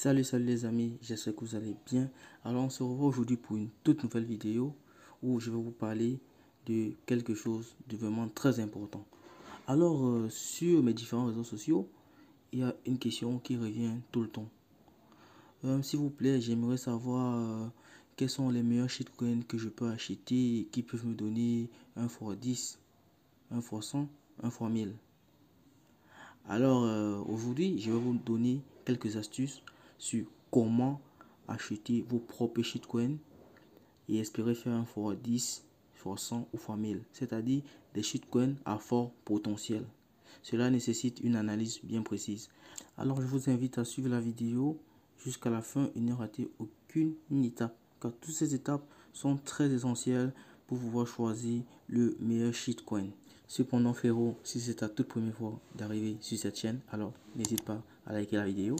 Salut les amis, j'espère que vous allez bien. Alors on se revoit aujourd'hui pour une toute nouvelle vidéo où je vais vous parler de quelque chose de vraiment très important. Alors sur mes différents réseaux sociaux, il y a une question qui revient tout le temps. S'il vous plaît, j'aimerais savoir quels sont les meilleurs shitcoins que je peux acheter et qui peuvent me donner 1 x 10, 1 x 100, 1 x 1000. Alors aujourd'hui, je vais vous donner quelques astuces sur comment acheter vos propres shitcoins et espérer faire un x 10, x 100 ou x 1000, c'est-à-dire des shitcoins à fort potentiel. Cela nécessite une analyse bien précise. Alors je vous invite à suivre la vidéo jusqu'à la fin et ne rater aucune étape, car toutes ces étapes sont très essentielles pour pouvoir choisir le meilleur shitcoin. Cependant frérot, si c'est ta toute première fois d'arriver sur cette chaîne, alors n'hésite pas à liker la vidéo,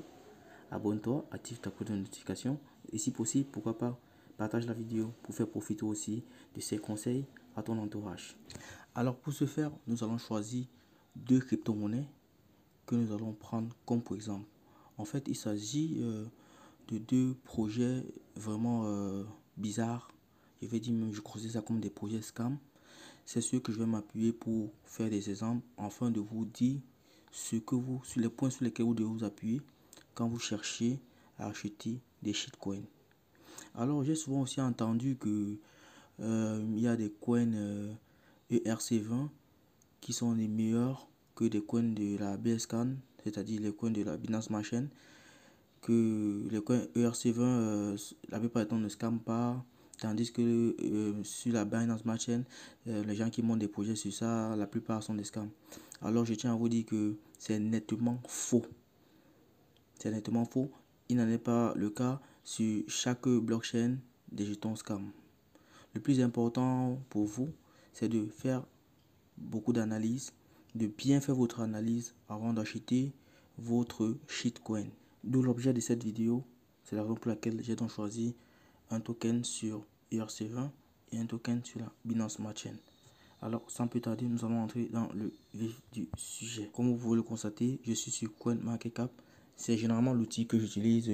abonne-toi, active ta cloche de notification et si possible, pourquoi pas, partage la vidéo pour faire profiter aussi de ces conseils à ton entourage. Alors pour ce faire, nous allons choisir deux crypto-monnaies que nous allons prendre comme pour exemple. En fait, il s'agit de deux projets vraiment bizarres. Je vais dire même, je considère ça comme des projets scam. C'est sûr que je vais m'appuyer pour faire des exemples afin de vous dire sur les points sur lesquels vous devez vous appuyer quand vous cherchez à acheter des shitcoins. Alors j'ai souvent aussi entendu que il y a des coins ERC20 qui sont les meilleurs que des coins de la BSCAN, c'est-à-dire les coins de la Binance Smart Chain, que les coins ERC20 la plupart du temps ne scamment pas, tandis que sur la Binance Smart Chain, les gens qui montent des projets sur ça, la plupart sont des scams. Alors je tiens à vous dire que c'est nettement faux. C'est nettement faux. Il n'en est pas le cas sur chaque blockchain des jetons scam. Le plus important pour vous, c'est de faire beaucoup d'analyse, de bien faire votre analyse avant d'acheter votre shitcoin. D'où l'objet de cette vidéo. C'est la raison pour laquelle j'ai donc choisi un token sur ERC20 et un token sur la Binance Smart Chain. Alors sans plus tarder, nous allons entrer dans le vif du sujet. Comme vous pouvez le constater, je suis sur CoinMarketCap. C'est généralement l'outil que j'utilise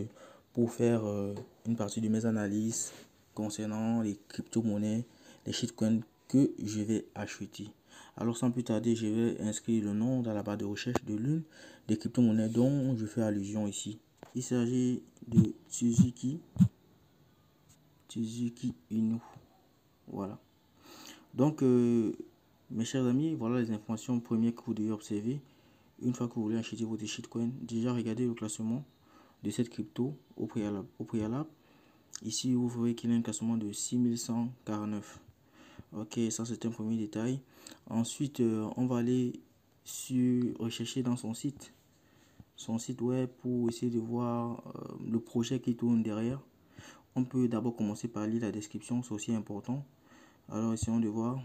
pour faire une partie de mes analyses concernant les crypto-monnaies, les shitcoins que je vais acheter. Alors sans plus tarder, je vais inscrire le nom dans la barre de recherche de l'une des crypto-monnaies dont je fais allusion ici. Il s'agit de Tsuzuki Inu. Voilà. Donc, mes chers amis, voilà les informations premières que vous devez observer. Une fois que vous voulez acheter votre shitcoin, déjà regardez le classement de cette crypto au préalable. Ici, vous verrez qu'il y a un classement de 6149. Ok, ça c'est un premier détail. Ensuite, on va aller rechercher dans son site web pour essayer de voir le projet qui tourne derrière. On peut d'abord commencer par lire la description, c'est aussi important. Alors essayons de voir.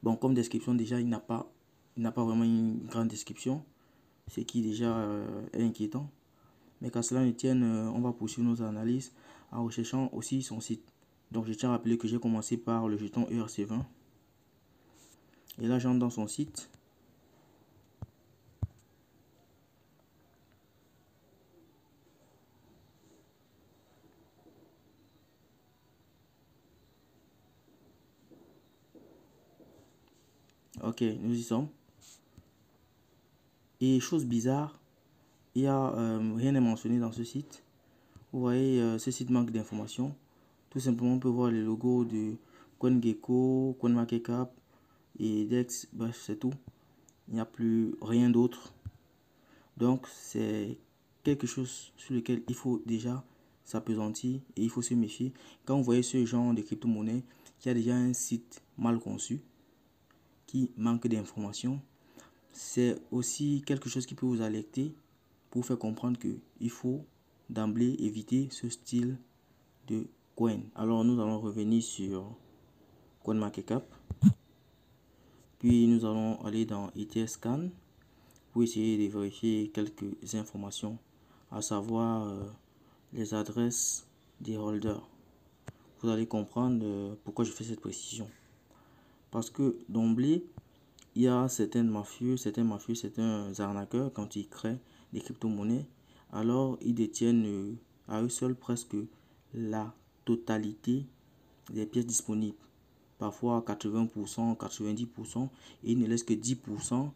Bon, comme description déjà, il n'a pas vraiment une grande description, ce qui déjà est inquiétant. Mais qu'à cela ne tienne, on va poursuivre nos analyses en recherchant aussi son site. Donc je tiens à rappeler que j'ai commencé par le jeton ERC20. Et là j'entre dans son site. Ok, nous y sommes. Et chose bizarre, il n'y a rien n'est mentionné dans ce site. Vous voyez, ce site manque d'informations. Tout simplement, on peut voir les logos de CoinGecko, CoinMarketCap et DEX. Bref, c'est tout. Il n'y a plus rien d'autre. Donc, c'est quelque chose sur lequel il faut déjà s'appesantir et il faut se méfier. Quand vous voyez ce genre de crypto-monnaie qui a déjà un site mal conçu, qui manque d'informations, c'est aussi quelque chose qui peut vous alerter pour faire comprendre qu'il faut d'emblée éviter ce style de coin. Alors nous allons revenir sur CoinMarketCap, puis nous allons aller dans ETFscan pour essayer de vérifier quelques informations, à savoir les adresses des holders. Vous allez comprendre pourquoi je fais cette précision. Parce que d'emblée, il y a certains mafieux, certains arnaqueurs, quand ils créent des crypto-monnaies, alors ils détiennent à eux seuls presque la totalité des pièces disponibles. Parfois 80%, 90%, et ils ne laissent que 10%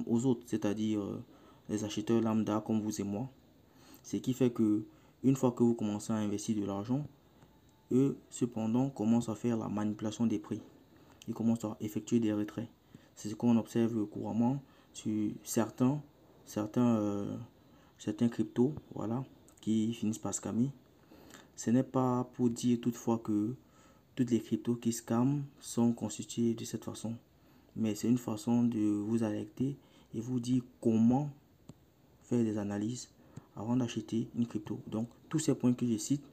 aux autres, c'est-à-dire les acheteurs lambda comme vous et moi. Ce qui fait que une fois que vous commencez à investir de l'argent, eux cependant commencent à faire la manipulation des prix. Ils commencent à effectuer des retraits. C'est ce qu'on observe couramment sur certains cryptos, voilà, qui finissent par scammer. Ce n'est pas pour dire toutefois que toutes les cryptos qui scamment sont constituées de cette façon, mais c'est une façon de vous alerter et vous dire comment faire des analyses avant d'acheter une crypto. Donc tous ces points que je cite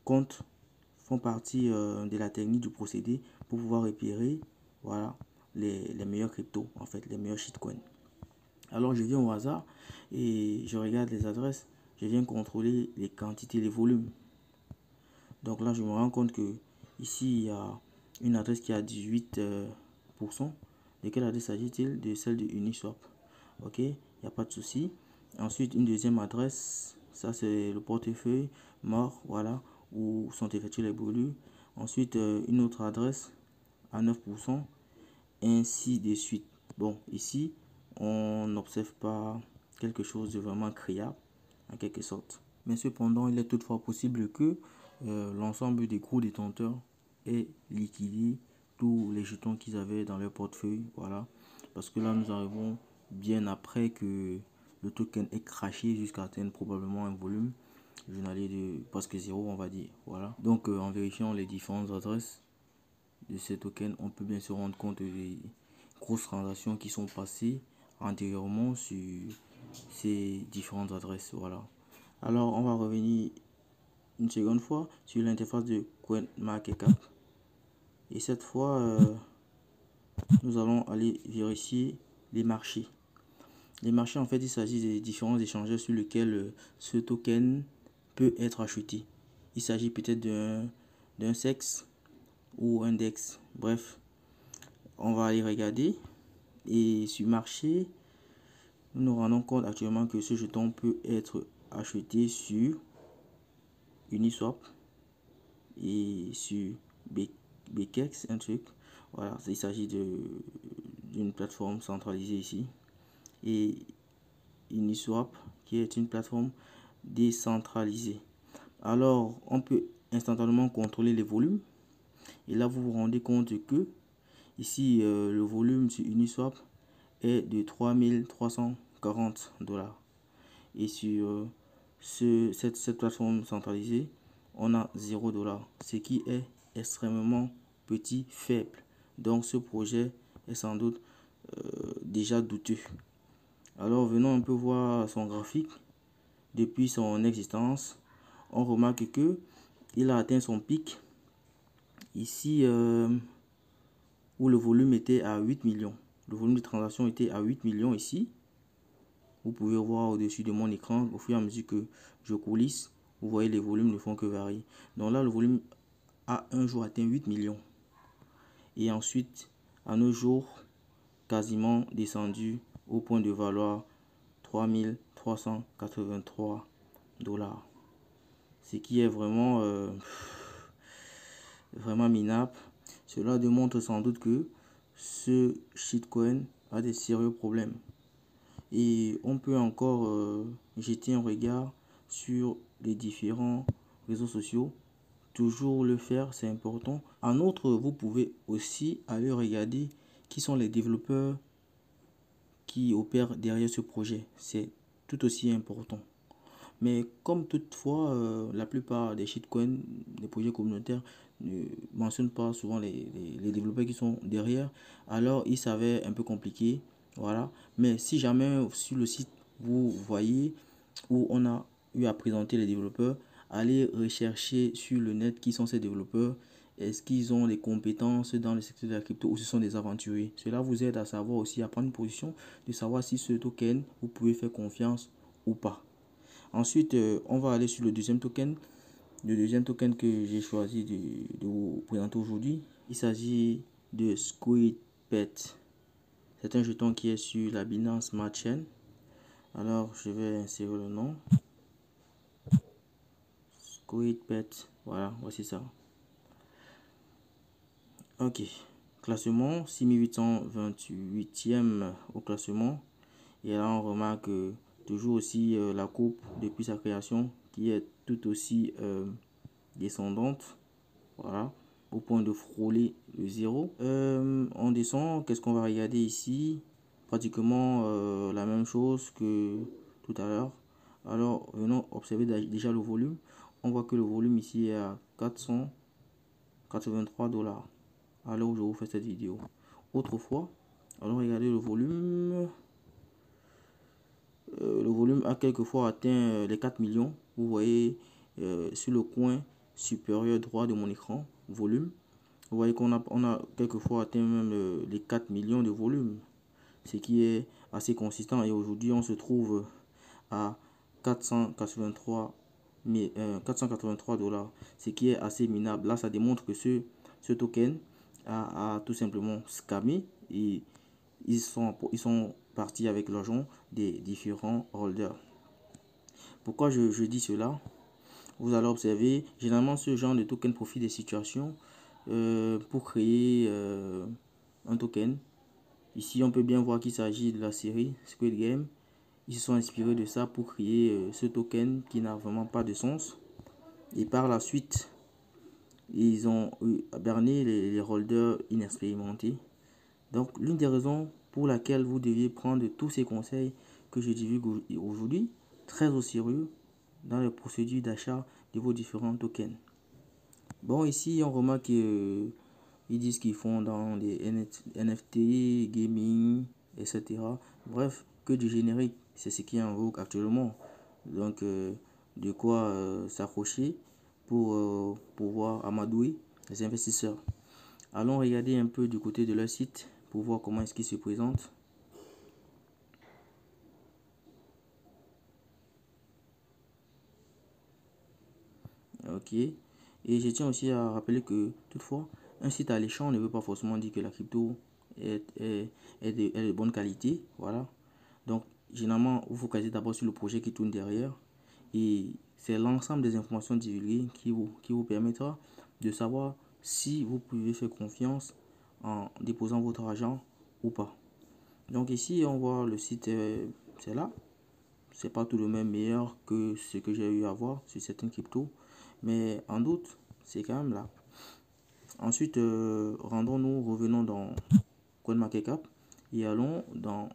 font partie de la technique du procédé pour pouvoir repérer, voilà, les meilleurs cryptos, en fait les meilleurs shitcoins. Alors je viens au hasard et je regarde les adresses, je viens contrôler les quantités, les volumes. Donc là je me rends compte que ici il y a une adresse qui a 18%. De quelle adresse s'agit-il? De celle de Uniswap. Ok, il n'y a pas de souci. Ensuite une deuxième adresse, ça c'est le portefeuille mort, voilà, où sont effectués les brûlures. Ensuite une autre adresse à 9%, ainsi de suite. Bon, ici on n'observe pas quelque chose de vraiment criable en quelque sorte. Mais cependant, il est toutefois possible que l'ensemble des gros détenteurs aient liquidé tous les jetons qu'ils avaient dans leur portefeuille. Voilà. Parce que là, nous arrivons bien après que le token est crashé jusqu'à atteindre probablement un volume journalier de presque zéro, on va dire. Voilà. Donc, en vérifiant les différentes adresses de ces tokens, on peut bien se rendre compte des grosses transactions qui sont passées antérieurement sur ces différentes adresses. Voilà. Alors, on va revenir une seconde fois sur l'interface de CoinMarketCap. Et cette fois, nous allons aller vérifier les marchés. Les marchés, en fait, il s'agit des différents échangeurs sur lesquels ce token peut être acheté. Il s'agit peut-être d'un sexe ou un DEX. Bref, on va aller regarder. Et sur marché, nous nous rendons compte actuellement que ce jeton peut être acheté sur Uniswap et sur BKEX, un truc. Voilà, il s'agit d'une plateforme centralisée ici. Et Uniswap qui est une plateforme décentralisée. Alors, on peut instantanément contrôler les volumes. Et là, vous vous rendez compte que ici, le volume sur Uniswap est de 3340 $. Et sur cette plateforme centralisée, on a 0 $, ce qui est extrêmement petit, faible. Donc ce projet est sans doute déjà douteux. Alors venons un peu voir son graphique. Depuis son existence, on remarque que il a atteint son pic ici où le volume était à 8 millions. Le volume de transaction était à 8 millions ici. Vous pouvez voir au-dessus de mon écran, au fur et à mesure que je coulisse, vous voyez les volumes ne font que varier. Donc là, le volume a un jour atteint 8 millions. Et ensuite, à nos jours, quasiment descendu au point de valoir 3383 $. Ce qui est vraiment, vraiment minable. Cela démontre sans doute que ce shitcoin a des sérieux problèmes. Et on peut encore jeter un regard sur les différents réseaux sociaux. Toujours le faire, c'est important. En outre, vous pouvez aussi aller regarder qui sont les développeurs qui opèrent derrière ce projet. C'est tout aussi important. Mais comme toutefois, la plupart des shitcoins, des projets communautaires, ne mentionnent pas souvent les développeurs qui sont derrière, alors il s'avère un peu compliqué. Voilà. Mais si jamais sur le site, vous voyez où on a eu à présenter les développeurs, allez rechercher sur le net qui sont ces développeurs. Est-ce qu'ils ont les compétences dans le secteur de la crypto ou ce sont des aventuriers? Cela vous aide à savoir aussi, à prendre une position, de savoir si ce token, vous pouvez faire confiance ou pas. Ensuite, on va aller sur le deuxième token. Le deuxième token que j'ai choisi de vous présenter aujourd'hui, il s'agit de SquidPet. C'est un jeton qui est sur la Binance Smart Chain. Alors, je vais insérer le nom. SquidPet. Voilà, voici ça. Ok. Classement, 6828e au classement. Et là, on remarque toujours aussi la coupe depuis sa création qui est tout aussi descendante. Voilà, au point de frôler le zéro. On descend, qu'est-ce qu'on va regarder ici? Pratiquement la même chose que tout à l'heure. Alors, venons observer déjà le volume. On voit que le volume ici est à 483 $. À l'heure où je vous fais cette vidéo. Autrefois, alors regardez le volume. Le volume a quelquefois atteint les 4 millions. Vous voyez sur le coin supérieur droit de mon écran, volume. Vous voyez qu'on a quelquefois atteint même les 4 millions de volume. Ce qui est assez consistant. Et aujourd'hui, on se trouve à 483 $. Ce qui est assez minable. Là, ça démontre que ce token a tout simplement scamé. Et ils sont partis avec l'argent des différents holders. Pourquoi je dis cela? Vous allez observer, généralement ce genre de token profite des situations pour créer un token. Ici, on peut bien voir qu'il s'agit de la série Squid Game. Ils se sont inspirés de ça pour créer ce token qui n'a vraiment pas de sens. Et par la suite, ils ont berné les holders inexpérimentés. Donc, l'une des raisons pour laquelle vous deviez prendre tous ces conseils que je divulgue aujourd'hui très au sérieux dans les procédures d'achat de vos différents tokens. Bon, ici, on remarque qu'ils disent qu'ils font dans des NFT, gaming, etc. Bref, que du générique, c'est ce qui est en vogue actuellement. Donc, de quoi s'accrocher pour pouvoir amadouer les investisseurs. Allons regarder un peu du côté de leur site pour voir comment est-ce qu'ils se présentent. Ok. Et je tiens aussi à rappeler que toutefois, un site alléchant ne veut pas forcément dire que la crypto est de bonne qualité. Voilà. Donc, généralement, vous focalisez d'abord sur le projet qui tourne derrière. Et c'est l'ensemble des informations divulguées qui vous permettra de savoir si vous pouvez faire confiance en déposant votre argent ou pas. Donc ici, on voit le site, c'est là. C'est pas tout de même meilleur que ce que j'ai eu à voir sur certaines cryptos. Mais en doute, c'est quand même là. Ensuite, revenons dans CoinMarketCap et allons dans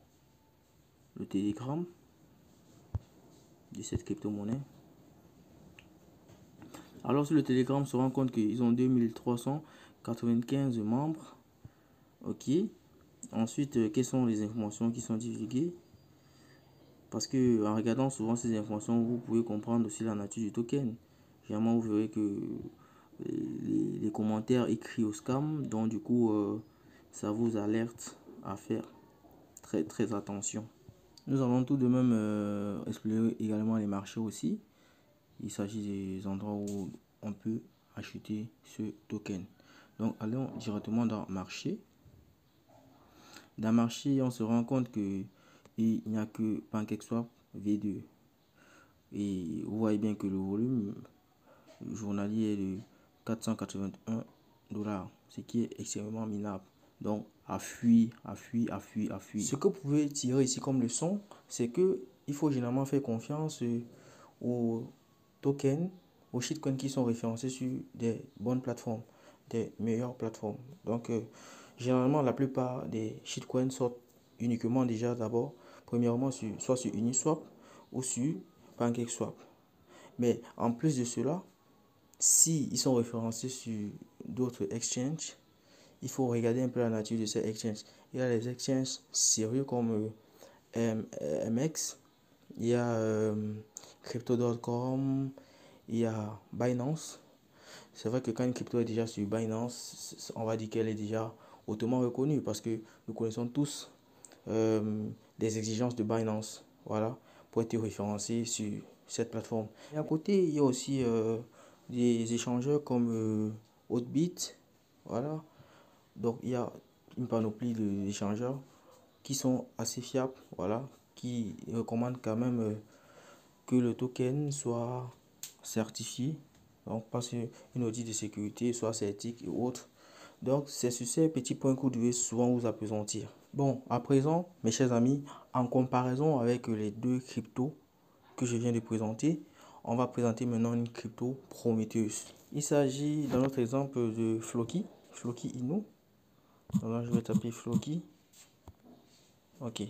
le Telegram de cette crypto-monnaie. Alors sur le Telegram, on se rend compte qu'ils ont 2395 membres. Ok. Ensuite, quelles sont les informations qui sont divulguées? Parce que en regardant souvent ces informations, vous pouvez comprendre aussi la nature du token. Généralement, vous verrez que les commentaires écrits au scam, donc du coup, ça vous alerte à faire très attention. Nous allons tout de même explorer également les marchés aussi. Il s'agit des endroits où on peut acheter ce token. Donc, allons directement dans marché. Dans marché, on se rend compte que il n'y a que PancakeSwap V2. Et vous voyez bien que le volume journalier est de 481 $, ce qui est extrêmement minable. Donc, à fuir. Ce que vous pouvez tirer ici comme leçon, c'est que il faut généralement faire confiance aux tokens, aux shitcoins qui sont référencés sur des bonnes plateformes, des meilleures plateformes. Donc, généralement, la plupart des shitcoins sortent uniquement déjà d'abord, premièrement, soit sur Uniswap ou sur PancakeSwap. Mais en plus de cela, si ils sont référencés sur d'autres exchanges, il faut regarder un peu la nature de ces exchanges. Il y a les exchanges sérieux comme MX, il y a Crypto.com, il y a Binance. C'est vrai que quand une crypto est déjà sur Binance, on va dire qu'elle est déjà hautement reconnue parce que nous connaissons tous des exigences de Binance, voilà, pour être référencé sur cette plateforme. Et à côté, il y a aussi des échangeurs comme Hotbit, voilà. Donc il y a une panoplie d'échangeurs qui sont assez fiables, voilà, qui recommande quand même que le token soit certifié, donc passe une audit de sécurité, soit certique et autres. Donc c'est sur ces petits points que vous devez souvent vous appesantir. Bon, à présent, mes chers amis, en comparaison avec les deux cryptos que je viens de présenter, on va présenter maintenant une crypto prometteuse. Il s'agit dans notre exemple de Floki Inu. Alors je vais taper Floki. Ok.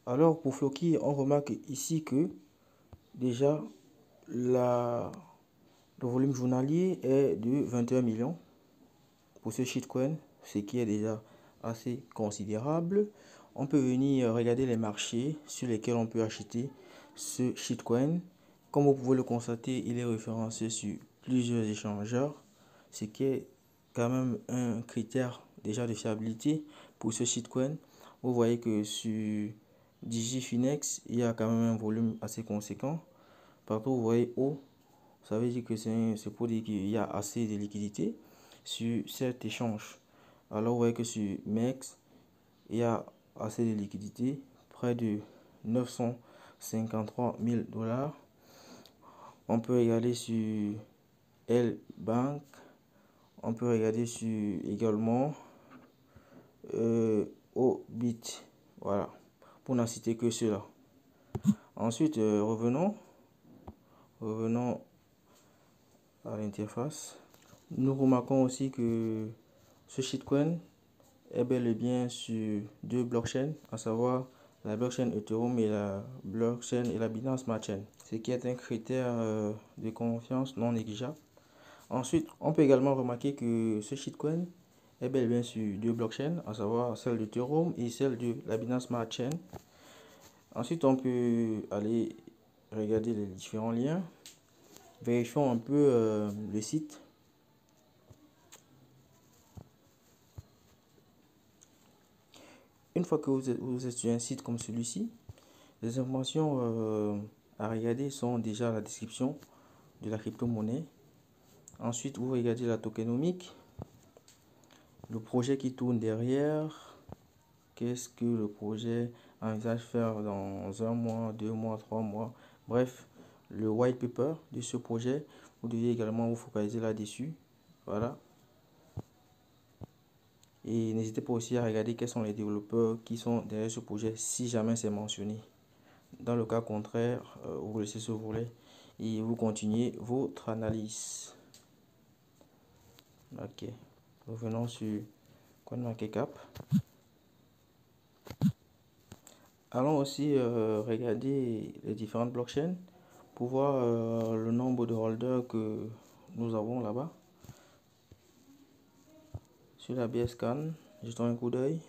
Alors pour Floki, on remarque ici que déjà le volume journalier est de 21 millions pour ce shitcoin, ce qui est déjà assez considérable. On peut venir regarder les marchés sur lesquels on peut acheter ce shitcoin. Comme vous pouvez le constater, il est référencé sur plusieurs échangeurs, ce qui est quand même un critère déjà de fiabilité pour ce shitcoin. Vous voyez que sur Digifinex, il y a quand même un volume assez conséquent. Partout vous voyez haut, ça veut dire que c'est pour dire qu'il y a assez de liquidité sur cet échange. Alors vous voyez que sur MEX, il y a assez de liquidité, près de 953 000 $. On peut regarder sur L-Bank, on peut regarder sur également Obit, voilà, pour n'en citer que cela. Ensuite, revenons à l'interface. Nous remarquons aussi que ce shitcoin est bel et bien sur deux blockchains, à savoir la blockchain Ethereum et la blockchain et la Binance Smart Chain, ce qui est un critère de confiance non négligeable. Ensuite, on peut également remarquer que ce shitcoin est bel et bien sur deux blockchains, à savoir celle d'Ethereum et celle de la Binance Smart Chain. Ensuite, on peut aller regarder les différents liens. Vérifions un peu le site. Une fois que vous êtes sur un site comme celui-ci, les informations à regarder sont déjà à la description de la crypto-monnaie. Ensuite, vous regardez la tokenomique, le projet qui tourne derrière, qu'est-ce que le projet envisage faire dans 1 mois, 2 mois, 3 mois, bref, le white paper de ce projet, vous devez également vous focaliser là-dessus. Voilà. Et n'hésitez pas aussi à regarder quels sont les développeurs qui sont derrière ce projet si jamais c'est mentionné. Dans le cas contraire, vous laissez ce volet et vous continuez votre analyse. Ok, revenons sur CoinMarketCap. Allons aussi regarder les différentes blockchains pour voir le nombre de holders que nous avons là-bas. Sur la BSCAN, jetons un coup d'œil.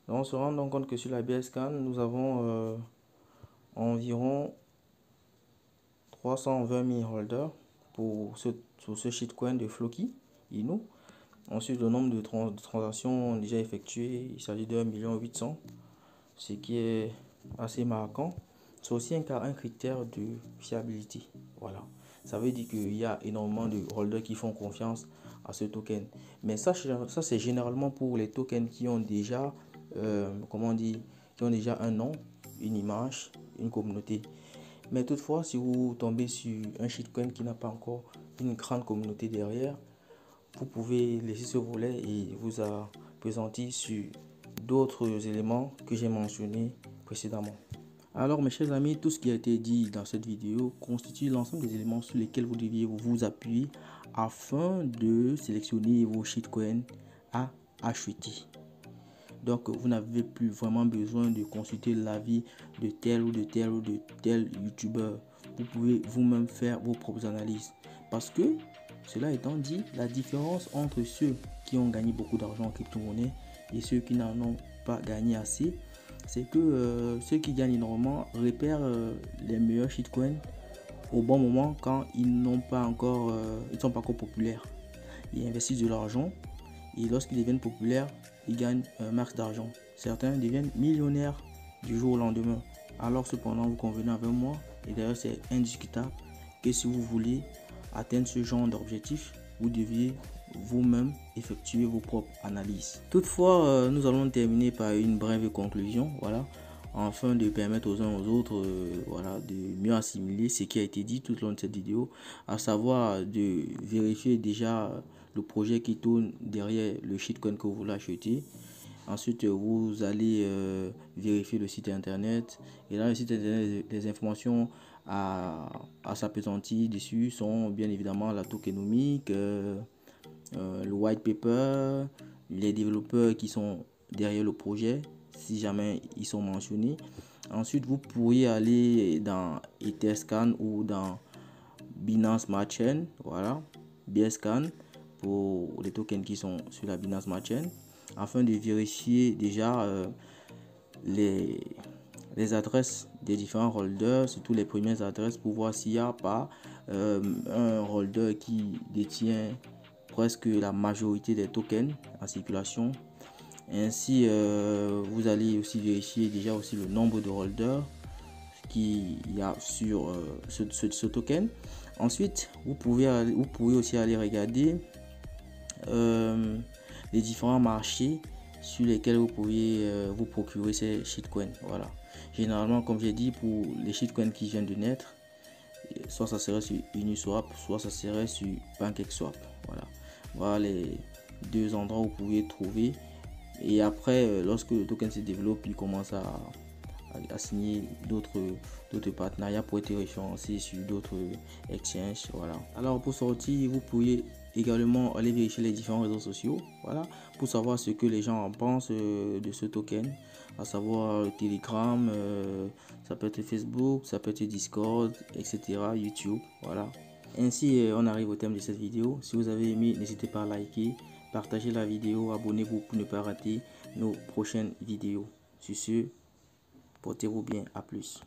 On se rend donc compte que sur la BSCAN, nous avons environ 320 000 holders pour ce shitcoin de Floki Inu. Ensuite, le nombre de transactions déjà effectuées, il s'agit de 1 800 000, ce qui est assez marquant. C'est aussi un critère de fiabilité. Voilà. Ça veut dire qu'il y a énormément de holders qui font confiance à ce token. Mais ça c'est généralement pour les tokens qui ont déjà, qui ont déjà un nom, une image, une communauté. Mais toutefois, si vous tombez sur un shitcoin qui n'a pas encore une grande communauté derrière, vous pouvez laisser ce volet et vous appesantir sur d'autres éléments que j'ai mentionnés précédemment. Alors mes chers amis, tout ce qui a été dit dans cette vidéo constitue l'ensemble des éléments sur lesquels vous deviez vous appuyer afin de sélectionner vos shitcoins à acheter. Donc vous n'avez plus vraiment besoin de consulter l'avis de tel ou de tel ou de tel youtubeur. Vous pouvez vous-même faire vos propres analyses. Parce que, cela étant dit, la différence entre ceux qui ont gagné beaucoup d'argent en crypto-monnaie et ceux qui n'en ont pas gagné assez, c'est que ceux qui gagnent énormément repèrent les meilleurs shitcoins au bon moment quand ils n'ont pas encore, ils sont pas encore populaires. Ils investissent de l'argent et lorsqu'ils deviennent populaires, ils gagnent un max d'argent. Certains deviennent millionnaires du jour au lendemain. Alors cependant, vous convenez avec moi, et d'ailleurs c'est indiscutable, que si vous voulez atteindre ce genre d'objectif, vous deviez vous-même effectuer vos propres analyses. Toutefois, nous allons terminer par une brève conclusion. Voilà, afin de permettre aux uns aux autres voilà, de mieux assimiler ce qui a été dit tout au long de cette vidéo, à savoir de vérifier déjà le projet qui tourne derrière le shitcoin que vous voulez acheter. Ensuite, vous allez vérifier le site internet. Et là, le site internet, les informations à s'appesantir dessus sont bien évidemment la tokenomique, le white paper, les développeurs qui sont derrière le projet, si jamais ils sont mentionnés. Ensuite, vous pourriez aller dans Etherscan ou dans Binance Smart Chain, voilà, BSCAN, pour les tokens qui sont sur la Binance Smart Chain, afin de vérifier déjà les adresses des différents holders, surtout les premières adresses, pour voir s'il n'y a pas un holder qui détient presque la majorité des tokens en circulation. Ainsi, vous allez aussi vérifier déjà aussi le nombre de holders qu'il y a sur ce token. Ensuite, vous pouvez aussi aller regarder les différents marchés sur lesquels vous pouvez vous procurer ces shitcoins. Voilà. Généralement, comme j'ai dit, pour les shitcoins qui viennent de naître, soit ça serait sur Uniswap, soit ça serait sur PancakeSwap. Voilà les deux endroits où vous pouvez trouver. Et après, lorsque le token se développe, il commence à signer d'autres partenariats pour être référencé sur d'autres exchanges. Voilà. Alors pour sortir, vous pouvez également aller vérifier les différents réseaux sociaux, voilà, pour savoir ce que les gens en pensent de ce token, à savoir Telegram, ça peut être Facebook, ça peut être Discord, etc., YouTube, voilà. Ainsi, on arrive au terme de cette vidéo. Si vous avez aimé, n'hésitez pas à liker, partager la vidéo, abonnez-vous pour ne pas rater nos prochaines vidéos. Sur ce, portez-vous bien, à plus.